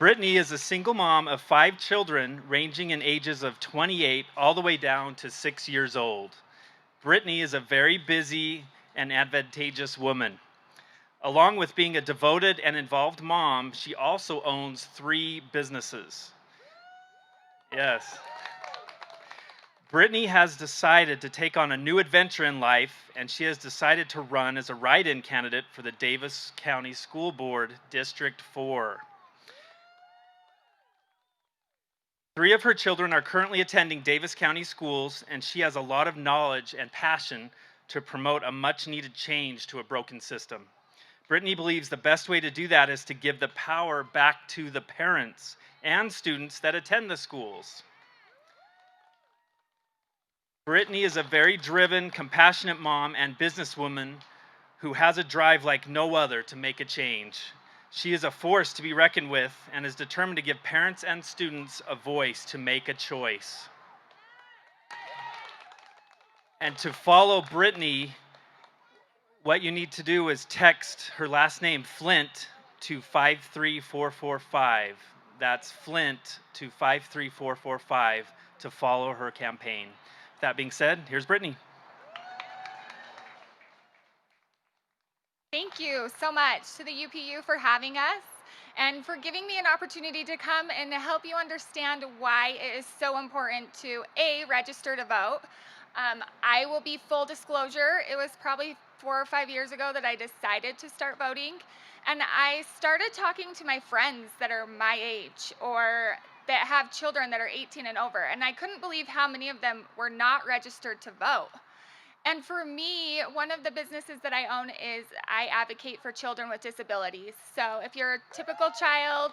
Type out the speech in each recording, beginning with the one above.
Brittany is a single mom of 5 children, ranging in ages of 28 all the way down to 6 years old. Brittany is a very busy and advantageous woman. Along with being a devoted and involved mom, she also owns 3 businesses. Yes. Brittany has decided to take on a new adventure in life, and she has decided to run as a write-in candidate for the Davis County School Board District 4. 3 of her children are currently attending Davis County schools, and she has a lot of knowledge and passion to promote a much-needed change to a broken system. Brittany believes the best way to do that is to give the power back to the parents and students that attend the schools. Brittany is a very driven, compassionate mom and businesswoman who has a drive like no other to make a change. She is a force to be reckoned with and is determined to give parents and students a voice to make a choice. And to follow Brittany, what you need to do is text her last name, Flint, to 53445. That's Flint to 53445 to follow her campaign. That being said, here's Brittany. Thank you so much to the UPU for having us and for giving me an opportunity to come and help you understand why it is so important to register to vote. I will be full disclosure, it was probably 4 or 5 years ago that I decided to start voting, and I started talking to my friends that are my age or that have children that are 18 and over, and I couldn't believe how many of them were not registered to vote. And for me, one of the businesses that I own is I advocate for children with disabilities. So if you're a typical child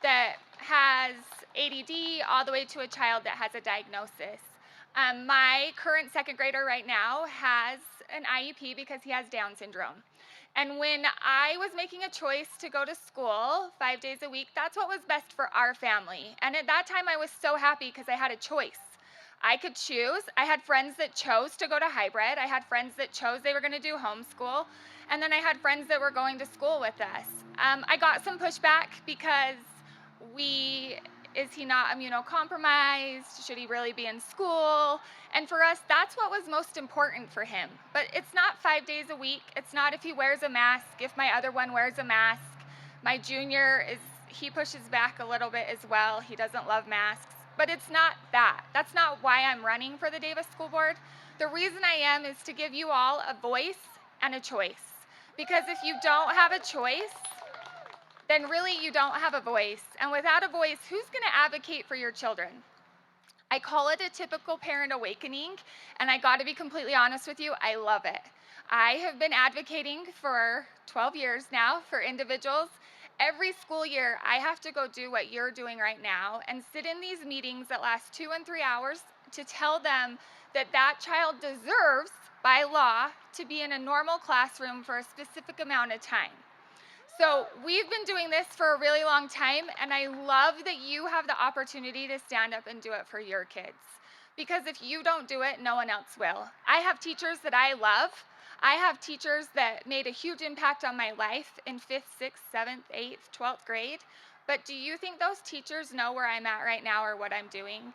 that has ADD all the way to a child that has a diagnosis. My current second grader right now has an IEP because he has Down syndrome. And when I was making a choice to go to school 5 days a week, that's what was best for our family. And at that time, I was so happy because I had a choice. I could choose. I had friends that chose to go to hybrid. I had friends that chose they were going to do homeschool. And then I had friends that were going to school with us. I got some pushback because is he not immunocompromised? Should he really be in school? And for us, that's what was most important for him. But it's not 5 days a week. It's not if he wears a mask, if my other one wears a mask. My junior he pushes back a little bit as well. He doesn't love masks. But it's not that. That's not why I'm running for the Davis School Board. The reason I am is to give you all a voice and a choice. Because if you don't have a choice, then really you don't have a voice. And without a voice, who's going to advocate for your children? I call it a typical parent awakening, and I got to be completely honest with you, I love it. I have been advocating for 12 years now for individuals. Every school year, I have to go do what you're doing right now and sit in these meetings that last 2 and 3 hours to tell them that that child deserves, by law, to be in a normal classroom for a specific amount of time. So we've been doing this for a really long time, and I love that you have the opportunity to stand up and do it for your kids. Because if you don't do it, no one else will. I have teachers that I love. I have teachers that made a huge impact on my life in 5th, 6th, 7th, 8th, 12th grade. But do you think those teachers know where I'm at right now or what I'm doing?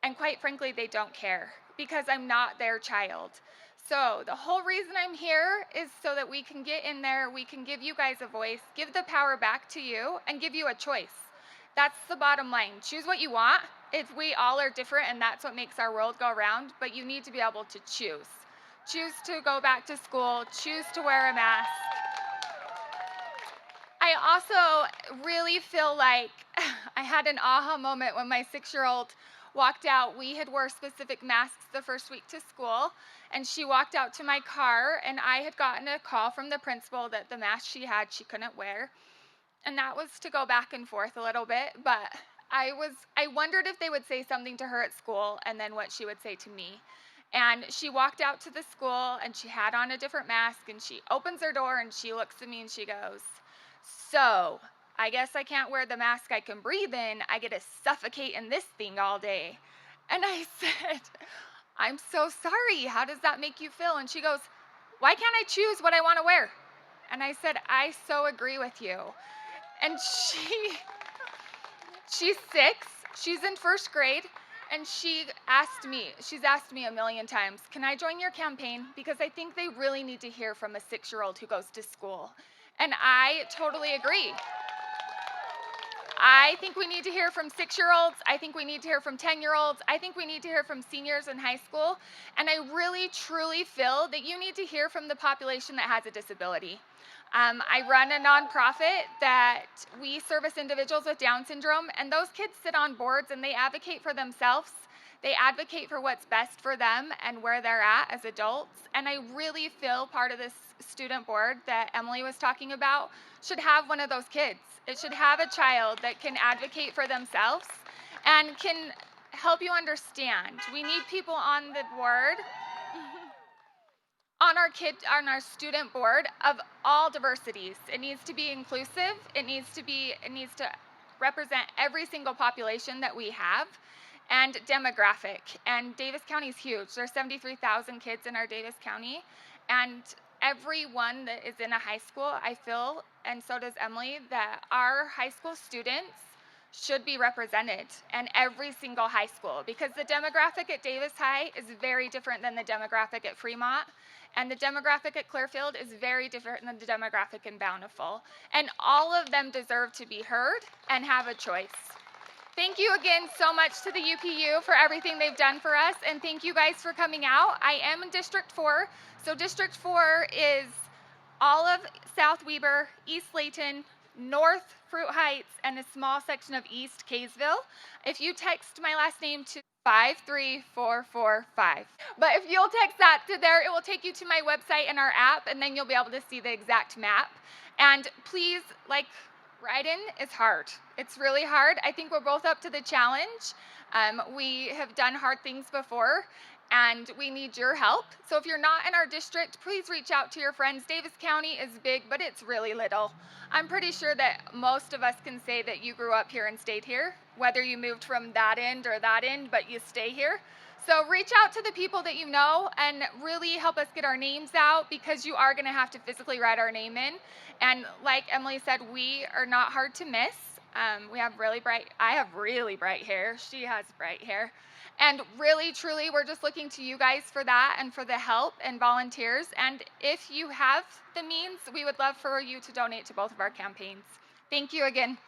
And quite frankly, they don't care because I'm not their child. So the whole reason I'm here is so that we can get in there, we can give you guys a voice, give the power back to you, and give you a choice. That's the bottom line. Choose what you want. If we all are different, and that's what makes our world go round, but you need to be able to choose. Choose to go back to school, choose to wear a mask. I also really feel like I had an aha moment when my 6-year-old walked out. We had wore specific masks the first week to school, and she walked out to my car, and I had gotten a call from the principal that the mask she had she couldn't wear. And that was to go back and forth a little bit, but I wondered if they would say something to her at school and then what she would say to me. And she walked out to the school and she had on a different mask, and she opens her door and she looks at me and she goes, "So, I guess I can't wear the mask I can breathe in. I get to suffocate in this thing all day." And I said, "I'm so sorry. How does that make you feel?" And she goes, "Why can't I choose what I want to wear?" And I said, "I so agree with you." And She's 6. She's in first grade. And she's asked me a million times, can I join your campaign? Because I think they really need to hear from a 6-year-old who goes to school. And I totally agree. I think we need to hear from 6-year-olds. I think we need to hear from 10-year-olds. I think we need to hear from seniors in high school. And I really, truly feel that you need to hear from the population that has a disability. I run a nonprofit that we service individuals with Down syndrome, and those kids sit on boards and they advocate for themselves. They advocate for what's best for them and where they're at as adults. And I really feel part of this student board that Emily was talking about should have one of those kids. It should have a child that can advocate for themselves and can help you understand. We need people on the board, on our student board of all diversities. It needs to be inclusive. It needs to represent every single population that we have, and demographic. And Davis County is huge. There's 73,000 kids in our Davis County, and everyone that is in a high school, I feel, and so does Emily, that our high school students should be represented in every single high school, because the demographic at Davis High is very different than the demographic at Fremont, and the demographic at Clearfield is very different than the demographic in Bountiful. And all of them deserve to be heard and have a choice. Thank you again so much to the UPU for everything they've done for us, and thank you guys for coming out. I am in District 4, so District 4 is all of South Weber, East Layton, North Fruit Heights, and a small section of East Kaysville. If you text my last name to 53445. But if you'll text that to there, it will take you to my website and our app, and then you'll be able to see the exact map. And please, write-in is hard. It's really hard. I think we're both up to the challenge. We have done hard things before, and we need your help. So if you're not in our district, please reach out to your friends. Davis County is big, but it's really little. I'm pretty sure that most of us can say that you grew up here and stayed here, whether you moved from that end or that end, but you stay here. So reach out to the people that you know and really help us get our names out, because you are going to have to physically write our name in. And like Emily said, we are not hard to miss. I have really bright hair. She has bright hair. And really, truly, we're just looking to you guys for that and for the help and volunteers. And if you have the means, we would love for you to donate to both of our campaigns. Thank you again.